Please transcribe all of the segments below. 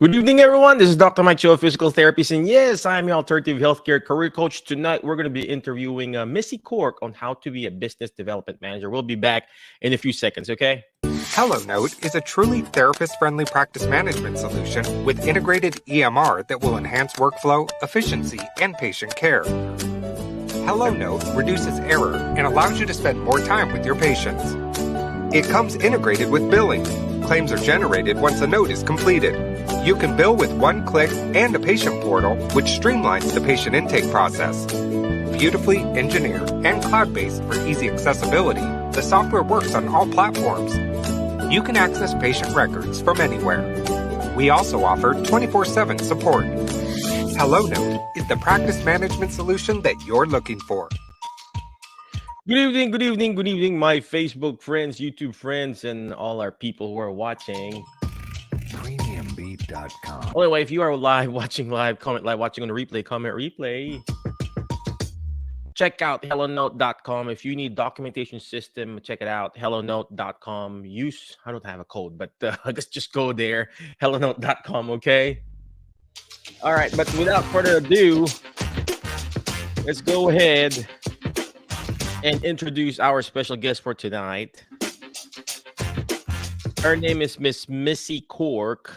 Good evening, everyone. This is Dr. Mike Cho, physical therapist, and yes, I'm your alternative healthcare career coach. Tonight, we're going to be interviewing Missy Cork on how to be a business development manager. We'll be back in a few seconds, okay? HelloNote is a truly therapist-friendly practice management solution with integrated EMR that will enhance workflow, efficiency, and patient care. HelloNote reduces error and allows you to spend more time with your patients. It comes integrated with billing. Claims are generated once a note is completed. You can bill with one click and a patient portal, which streamlines the patient intake process. Beautifully engineered and cloud-based for easy accessibility, the software works on all platforms. You can access patient records from anywhere. We also offer 24/7 support. HelloNote is the practice management solution that you're looking for. Good evening, my Facebook friends, YouTube friends, and all our people who are watching. Premiumbeat.com. By the way, if you are watching live, comment live, watching on the replay, comment replay. Check out hellonote.com. If you need documentation system, check it out. Hellonote.com. I don't have a code, but just go there. Hellonote.com, okay? All right, but without further ado, let's go ahead and introduce our special guest for tonight. Her name is Miss Missy Cork.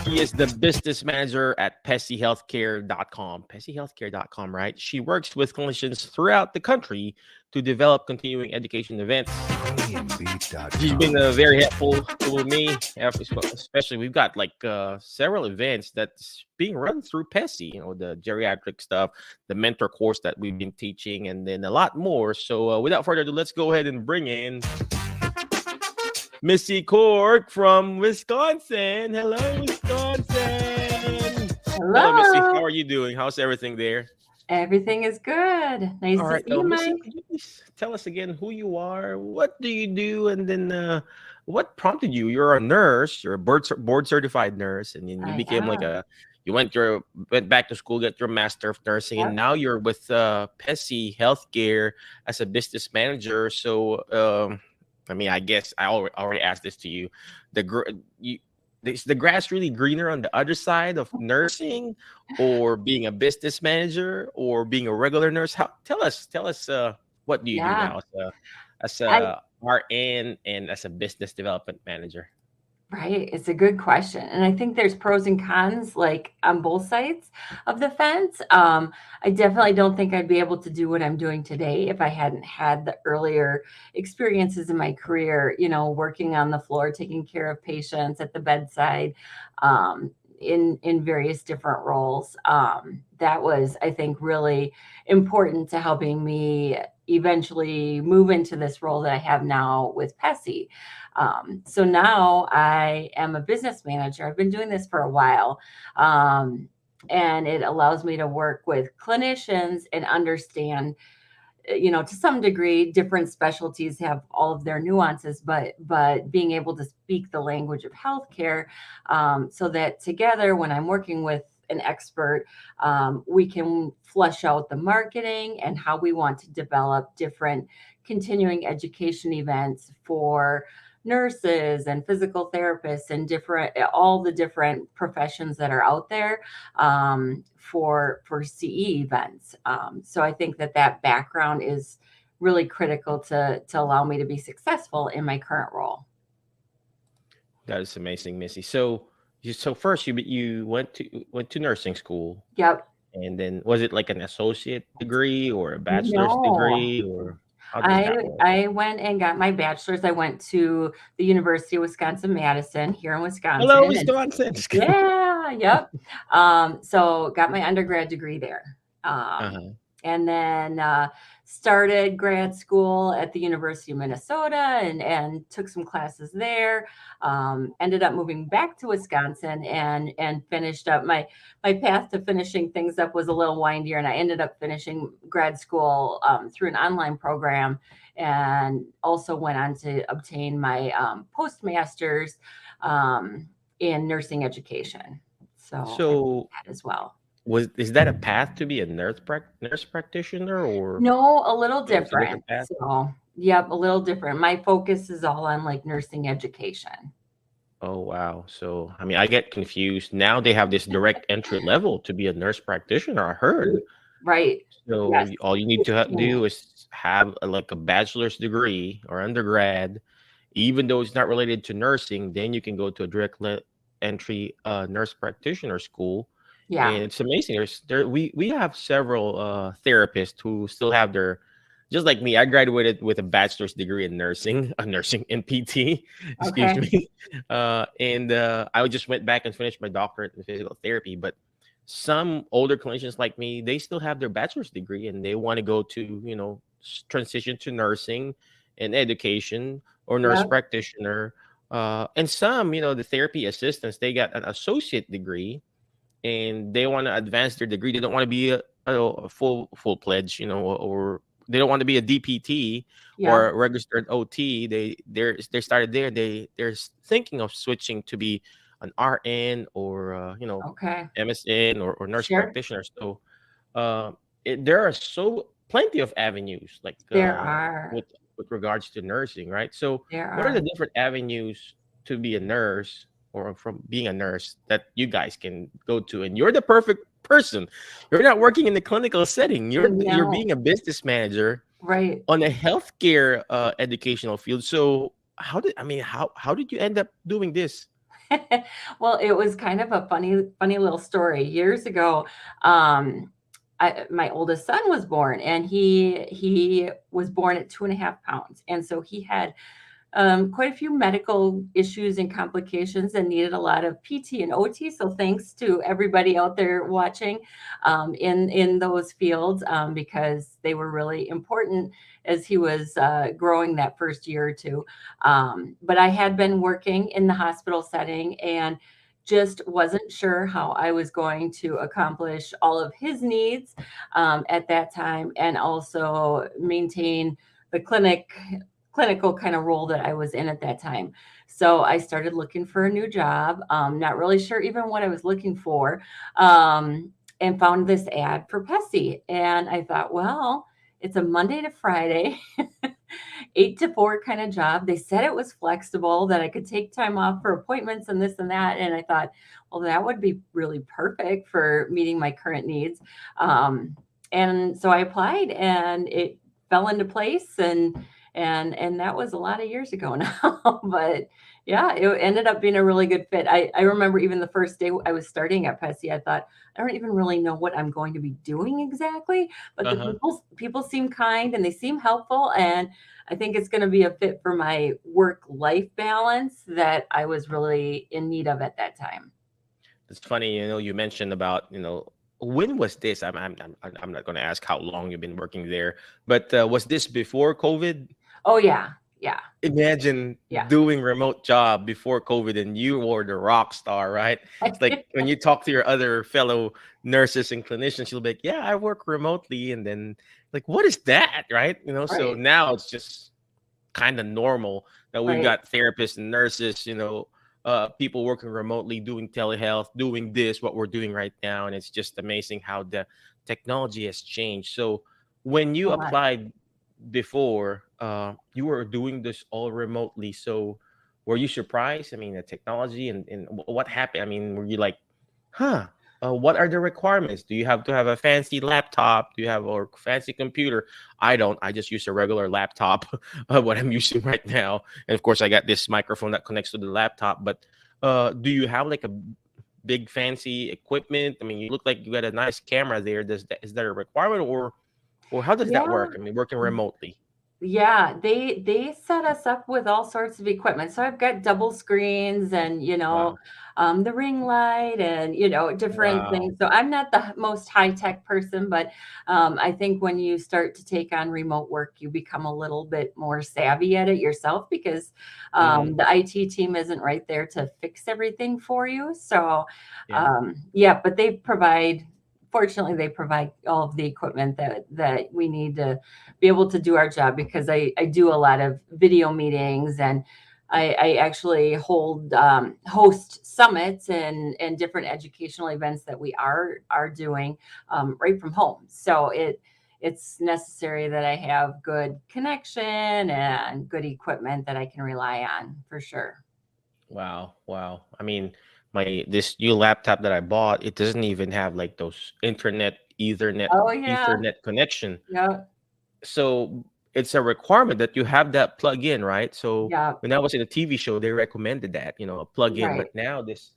She is the business manager at PESIHealthcare.com. PESIHealthcare.com, right? She works with clinicians throughout the country to develop continuing education events. She's been very helpful to me, especially we've got like several events that's being run through PESI, the geriatric stuff, the mentor course that we've been teaching, and then a lot more. So without further ado, let's go ahead and bring in Missy Cork from Wisconsin. Hello, Wisconsin. Hello, Missy. How are you doing? How's everything there? Everything is good. Nice All to right, see you, Missy, Mike. could you please tell us again who you are? What do you do? And then what prompted you? You're a nurse. You're a board certified nurse, and then you I became am. you went back to school, get your master of nursing, and Yep. now you're with PESI Healthcare as a business manager. So I guess I already asked this to you. Is the grass really greener on the other side of nursing, or being a business manager, or being a regular nurse? Tell us, what do you do Yeah. now as I a RN and as a business development manager? Right. It's a good question. And I think there's pros and cons like on both sides of the fence. I definitely don't think I'd be able to do what I'm doing today if I hadn't had the earlier experiences in my career, working on the floor, taking care of patients at the bedside, in various different roles. That was, I think, really important to helping me eventually move into this role that I have now with PESI. So now I am a business manager. I've been doing this for a while. And it allows me to work with clinicians and understand, to some degree, different specialties have all of their nuances, but being able to speak the language of healthcare, so that together, when I'm working with an expert, we can flesh out the marketing and how we want to develop different continuing education events for nurses and physical therapists and all the different professions that are out there, for CE events. So I think that background is really critical to allow me to be successful in my current role. That is amazing, Missy. So first you went to nursing school, Yep. and then was it like an associate degree or a bachelor's No. degree, or how does that work? I went and got my bachelor's. I went to the University of Wisconsin-Madison here in Wisconsin. Hello, And Wisconsin. yeah, yep. So got my undergrad degree there. Uh-huh. And then started grad school at the University of Minnesota and took some classes there. Ended up moving back to Wisconsin and finished up my path to finishing things up was a little windier, and I ended up finishing grad school through an online program, and also went on to obtain my postmaster's in nursing education. So I did that as well. Is that a path to be a nurse practitioner, or No, a little it's a different different. path? So, yep, a little different. My focus is all on like nursing education. Oh wow. So I mean, I get confused. Now they have this direct entry level to be a nurse practitioner, I heard. Right. So Yes. all you need It's to training. do is have like a bachelor's degree or undergrad, even though it's not related to nursing. Then you can go to a direct entry nurse practitioner school, Yeah. and it's amazing. We have several therapists who still have their, just like me. I graduated with a bachelor's degree in nursing, nursing in PT. Excuse Okay. me, and I just went back and finished my doctorate in physical therapy, but some older clinicians like me, they still have their bachelor's degree and they want to go to, transition to nursing and education or nurse Yep. practitioner. And some, the therapy assistants, they got an associate degree and they want to advance their degree. They don't want to be a full pledge, or they don't want to be a DPT or Yep. a registered OT. They started there. They're thinking of switching to be an RN or Okay. MSN or nurse Sure. practitioner. So uh, there are so plenty of avenues like There are. with regards to nursing, right? So There what are are. the different avenues to be a nurse or from being a nurse that you guys can go to? And you're the perfect person. You're not working in the clinical setting. You're No. being a business manager Right. on a healthcare educational field. So how did you end up doing this? Well, it was kind of a funny little story. Years ago, um, my oldest son was born, and he was born at 2.5 pounds, and so he had quite a few medical issues and complications and needed a lot of PT and OT. So thanks to everybody out there watching in those fields, because they were really important as he was growing that first year or two. But I had been working in the hospital setting and just wasn't sure how I was going to accomplish all of his needs at that time and also maintain the clinical kind of role that I was in at that time. So I started looking for a new job, not really sure even what I was looking for, and found this ad for PESI. And I thought, well, it's a Monday to Friday, 8 to 4 kind of job. They said it was flexible, that I could take time off for appointments and this and that. And I thought, well, that would be really perfect for meeting my current needs. And so I applied and it fell into place and that was a lot of years ago now. But yeah, it ended up being a really good fit. I remember even the first day I was starting at PESI, I thought, I don't even really know what I'm going to be doing exactly, but the Uh-huh. people seem kind and they seem helpful, and I think it's going to be a fit for my work life balance that I was really in need of at that time. It's funny, you mentioned about, when was this? I'm not going to ask how long you've been working there, but was this before COVID? Oh yeah, yeah, Imagine yeah. doing remote job before COVID and you were the rock star, right? It's like when you talk to your other fellow nurses and clinicians, you'll be like, yeah, I work remotely. And then like, what is that? Right. So Right, now it's just kind of normal that we've right. got therapists and nurses, people working remotely, doing telehealth, doing this, what we're doing right now. And it's just amazing how the technology has changed. So when A you lot. applied before, you were doing this all remotely. So were you surprised? I mean, the technology and what happened? I mean, were you like, huh? What are the requirements? Do you have to have a fancy laptop? Do you have a fancy computer? I don't. I just use a regular laptop, what I'm using right now. And of course, I got this microphone that connects to the laptop. But do you have like a big fancy equipment? I mean, you look like you got a nice camera there. Is that a requirement, or how does that Yeah. work? I mean, working remotely. Yeah, they set us up with all sorts of equipment. So I've got double screens and, Wow. the ring light and, different Wow. things. So I'm not the most high tech person, but I think when you start to take on remote work, you become a little bit more savvy at it yourself because Hmm. the IT team isn't right there to fix everything for you. So Yeah. yeah, but fortunately, they provide all of the equipment that we need to be able to do our job because I do a lot of video meetings and I actually host summits and different educational events that we are doing right from home. So it's necessary that I have good connection and good equipment that I can rely on for sure. Wow, wow. I mean, my this new laptop that I bought, it doesn't even have like those Oh yeah, Ethernet connection. yeah, So it's a requirement that you have that plug in, right? So yeah, when I was in a TV show, they recommended that, a plug in. right. But now this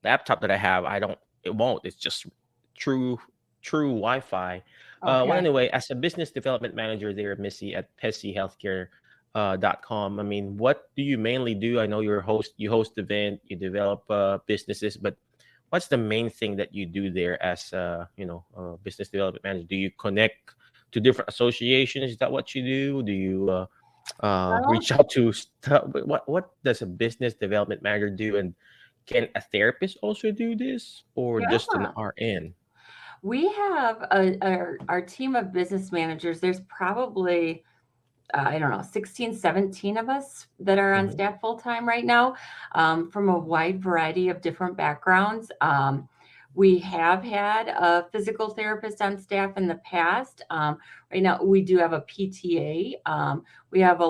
laptop that I have, I don't, it won't. It's just true, true Wi-Fi. Well, Okay. anyway, as a business development manager there, Missy at PESI Healthcare .com. I mean, what do you mainly do? I know you host event, you develop businesses, but what's the main thing that you do there as a business development manager? Do you connect to different associations? Is that what you do? Do you Well, reach out to stuff? What does a business development manager do? And can a therapist also do this, or just an yeah. RN? We have our team of business managers. There's probably I don't know, 16, 17 of us that are on Mhm. staff full time right now, from a wide variety of different backgrounds. We have had a physical therapist on staff in the past. Right now, we do have a PTA. We have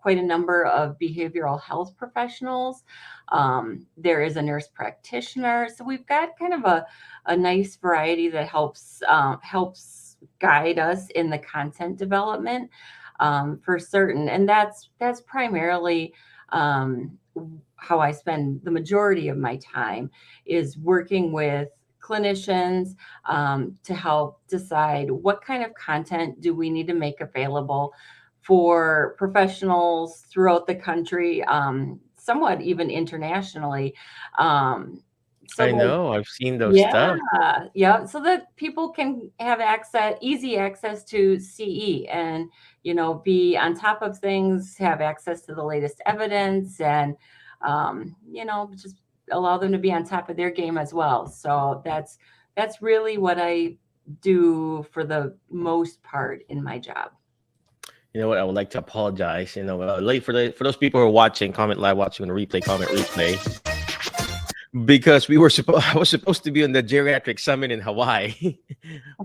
quite a number of behavioral health professionals. There is a nurse practitioner. So we've got kind of a nice variety that helps guide us in the content development, for certain. And that's primarily how I spend the majority of my time, is working with clinicians, to help decide what kind of content do we need to make available for professionals throughout the country, somewhat even internationally. Um, so I that know. I've seen those stuff. yeah, yeah, so that people can have easy access to CE, and be on top of things, have access to the latest evidence, and just allow them to be on top of their game as well. So that's really what I do for the most part in my job. You know what? I would like to apologize. Late for those people who are watching, comment live, watching on the replay, comment replay. Because I was supposed to be on the geriatric summit in Hawaii,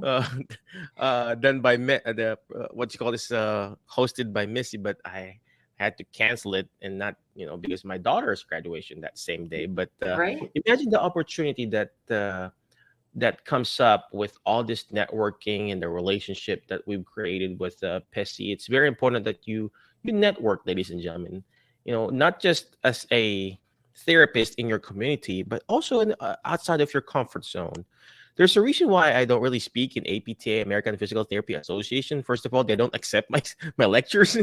uh, done by the what you call this, hosted by Missy, but I had to cancel it, and not because my daughter's graduation that same day. But Right. imagine the opportunity that comes up with all this networking and the relationship that we've created with PESI. It's very important that you network, ladies and gentlemen. Not just as a therapist in your community, but also outside of your comfort zone. There's a reason why I don't really speak in APTA, American Physical Therapy Association. First of all, they don't accept my my lectures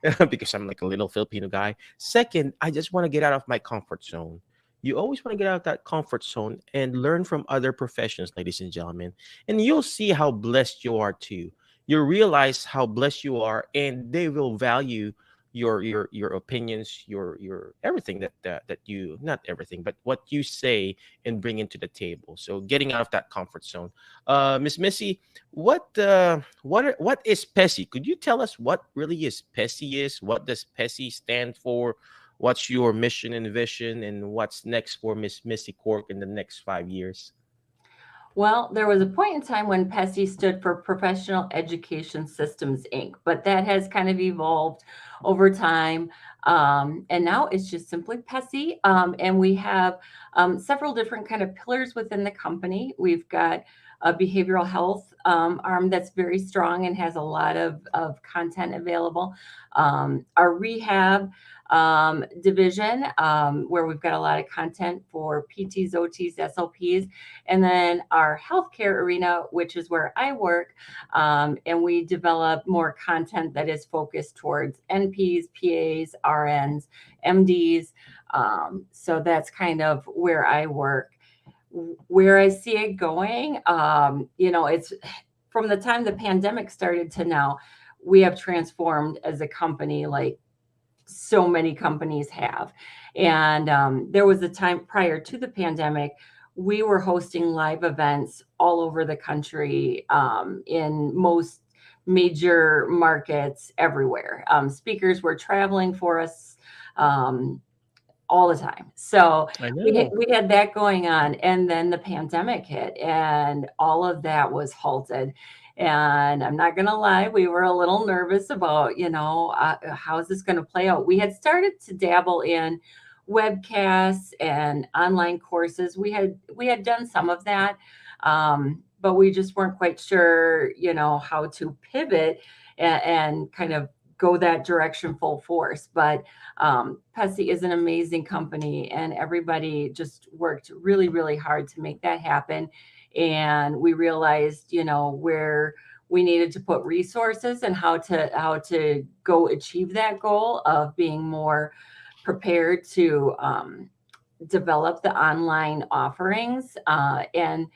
because I'm like a little Filipino guy. Second, I just want to get out of my comfort zone. You always want to get out of that comfort zone and learn from other professions, ladies and gentlemen. And you'll see how blessed you are too. You'll realize how blessed you are, and they will value your opinions, your everything that you, not everything, but what you say and bring into the table. So getting out of that comfort zone. Miss Missy, what is PESI? Could you tell us what really is PESI is? What does PESI stand for? What's your mission and vision, and what's next for Miss Missy Cork in the next 5 years? Well, there was a point in time when PESI stood for Professional Education Systems Inc., but that has kind of evolved over time. And now it's just simply PESI. And we have several different kind of pillars within the company. We've got a behavioral health arm that's very strong and has a lot of content available. Our rehab division, where we've got a lot of content for PTs, OTs, SLPs, and then our healthcare arena, which is where I work, and we develop more content that is focused towards NPs, PAs, RNs, MDs. So that's kind of where I work. Where I see it going, it's from the time the pandemic started to now, we have transformed as a company like so many companies have. And there was a time prior to the pandemic, we were hosting live events all over the country, in most major markets everywhere. Speakers were traveling for us, all the time. So I we know. we had that going on, and then the pandemic hit, and all of that was halted. And I'm not going to lie, we were a little nervous about, how is this going to play out? We had started to dabble in webcasts and online courses. We had done some of that, but we just weren't quite sure, how to pivot and kind of go that direction full force. But PESI is an amazing company, and everybody just worked really, really hard to make that happen. And we realized, where we needed to put resources and how to go achieve that goal of being more prepared to develop the online offerings, and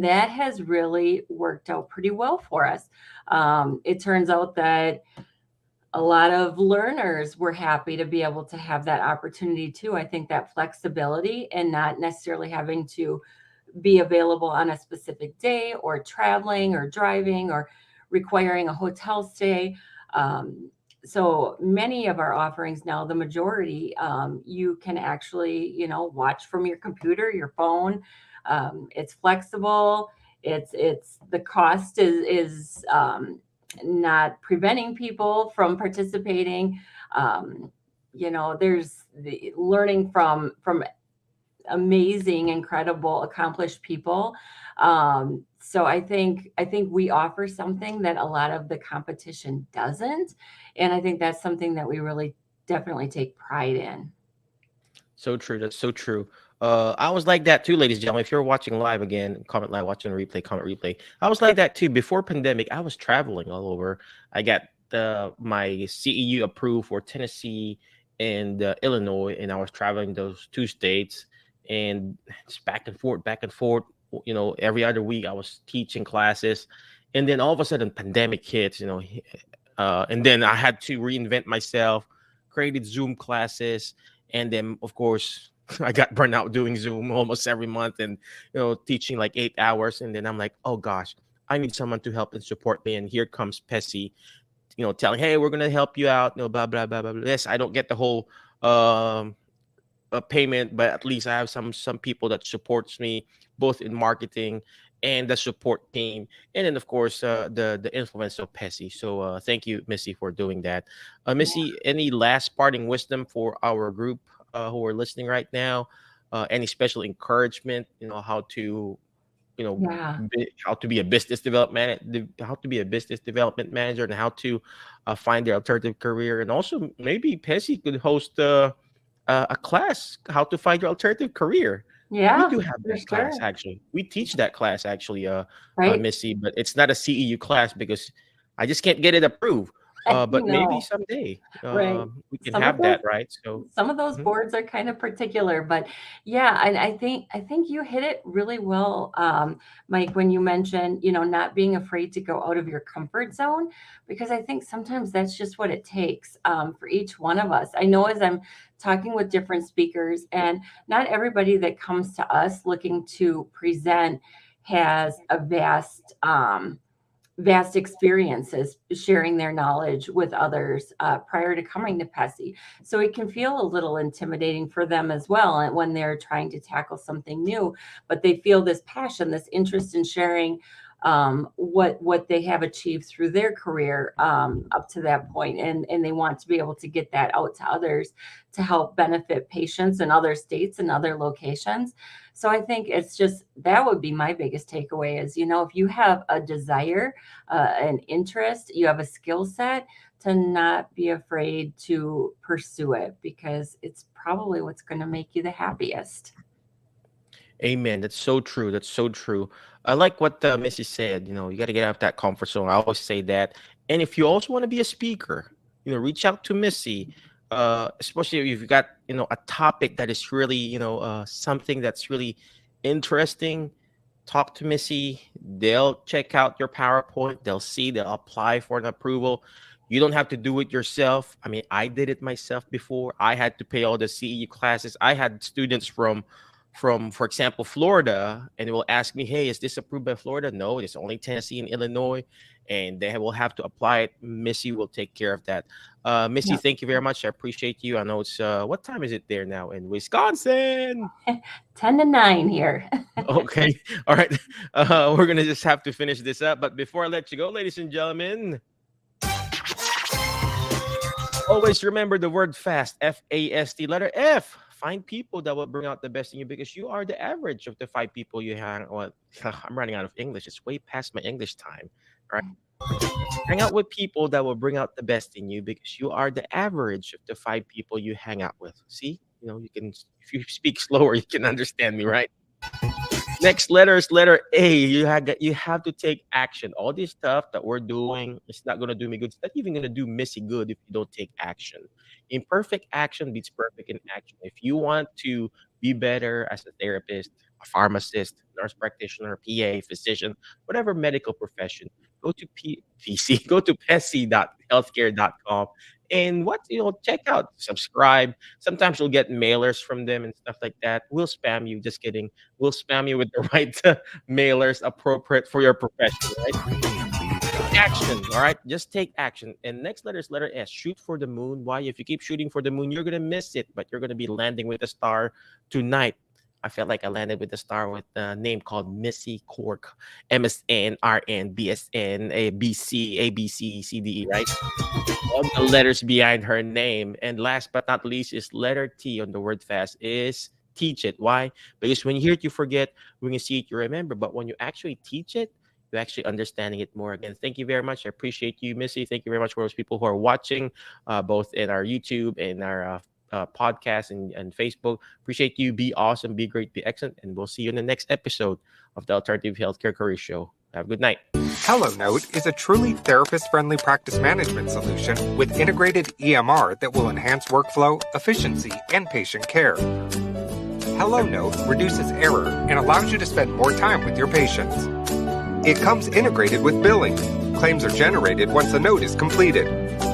that has really worked out pretty well for us. It turns out that a lot of learners were happy to be able to have that opportunity too. I think that flexibility and not necessarily having to be available on a specific day, or traveling or driving or requiring a hotel stay. So many of our offerings now, the majority, you can actually, watch from your computer, your phone. It's flexible. It's the cost is not preventing people from participating. There's the learning from amazing, incredible, accomplished people. So I think we offer something that a lot of the competition doesn't, and I think that's something that we really definitely take pride in. So true. That's so true. I was like that too, ladies and gentlemen. If you're watching live again, comment live, watching replay, comment replay. I was like that too. Before pandemic, I was traveling all over. I got my CEU approved for Tennessee and Illinois, and I was traveling those two states, and just back and forth, back and forth. Every other week I was teaching classes, and then all of a sudden, pandemic hits. And then I had to reinvent myself, created Zoom classes, and then of course I got burned out doing Zoom almost every month, and teaching like 8 hours, and then I'm like, oh gosh, I need someone to help and support me, and here comes PESI, telling, hey, we're gonna help you out, blah blah blah blah blah. Yes, I don't get the whole payment, but at least I have some people that supports me both in marketing and the support team, and then of course the influence of PESI. So thank you, Missy, for doing that. Missy, any last parting wisdom for our group who are listening right now? Any special encouragement? How to Yeah. how to be a business development how to be a business development manager, and how to find their alternative career, and also maybe PESI could host a class, how to find your alternative career. We Yeah, do have for that class, sure. actually. We teach that class, actually, Right. Missy, but it's not a CEU class because I just can't get it approved. I But maybe know. someday Right. we can Some of have those that, right? So, some of those mhm. boards are kind of particular, but yeah, and I think you hit it really well, Mike, when you mentioned, not being afraid to go out of your comfort zone, because I think sometimes that's just what it takes, for each one of us. I know as I'm talking with different speakers, and not everybody that comes to us looking to present has a vast experiences sharing their knowledge with others, prior to coming to PESI. So it can feel a little intimidating for them as well, and when they're trying to tackle something new, but they feel this passion, this interest in sharing, what they have achieved through their career, up to that point, and they want to be able to get that out to others to help benefit patients in other states and other locations. So I think it's just that would be my biggest takeaway is, if you have a desire, an interest, you have a skill set, to not be afraid to pursue it, because it's probably what's going to make you the happiest. Amen. That's so true. That's so true. I like what Missy said. You got to get out of that comfort zone. I always say that. And if you also want to be a speaker, reach out to Missy. Especially if you've got a topic that is really something that's really interesting. Talk to Missy. They'll check out your PowerPoint. They'll apply for an approval. You don't have to do it yourself. I mean, I did it myself before. I had to pay all the CEU classes. I had students from, for example, Florida, and they will ask me, hey, is this approved by Florida? No, it's only Tennessee and Illinois, and they will have to apply it. Missy will take care of that. Missy, Yeah. thank you very much. I appreciate you. I know it's what time is it there now in Wisconsin? 10 to 9 here. Okay. All right. We're gonna just have to finish this up. But before I let you go, ladies and gentlemen, always remember the word fast, FAST, letter F. Find people that will bring out the best in you because you are the average of the 5 people you hang. Well, I'm running out of English. It's way past my English time. Right? Hang out with people that will bring out the best in you because you are the average of the 5 people you hang out with. See, you can, if you speak slower, you can understand me, right? Next letter is letter A. You have to take action. All this stuff that we're doing, it's not gonna do me good. It's not even gonna do Missy good if you don't take action. Imperfect action beats perfect in action. If you want to be better as a therapist, a pharmacist, nurse practitioner, PA, physician, whatever medical profession, go to PC, go to PESI.healthcare.com and check out, subscribe. Sometimes you'll get mailers from them and stuff like that. We'll spam you. Just kidding. We'll spam you with the right mailers appropriate for your profession, right? Action, all right? Just take action. And next letter is letter S. Shoot for the moon. Why? If you keep shooting for the moon, you're going to miss it, but you're going to be landing with a star tonight. I felt like I landed with a star with a name called Missy Cork. MSN, RN, BSN, ABC, ABC, CDE, right? All the letters behind her name. And last but not least is letter T on the word fast is teach it. Why? Because when you hear it, you forget. When you see it, you remember. But when you actually teach it, you're actually understanding it more. Again, thank you very much. I appreciate you, Missy. Thank you very much for those people who are watching, both in our YouTube and our podcast and Facebook. Appreciate you. Be awesome, be great, be excellent. And we'll see you in the next episode of the Alternative Healthcare Career Show. Have a good night. HelloNote is a truly therapist-friendly practice management solution with integrated EMR that will enhance workflow, efficiency, and patient care. HelloNote reduces error and allows you to spend more time with your patients. It comes integrated with billing. Claims are generated once a note is completed.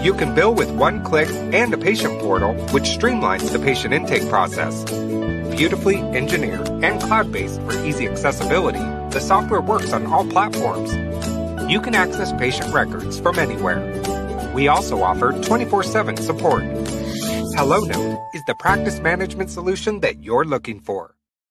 You can bill with one click and a patient portal, which streamlines the patient intake process. Beautifully engineered and cloud-based for easy accessibility, the software works on all platforms. You can access patient records from anywhere. We also offer 24/7 support. HelloNote is the practice management solution that you're looking for.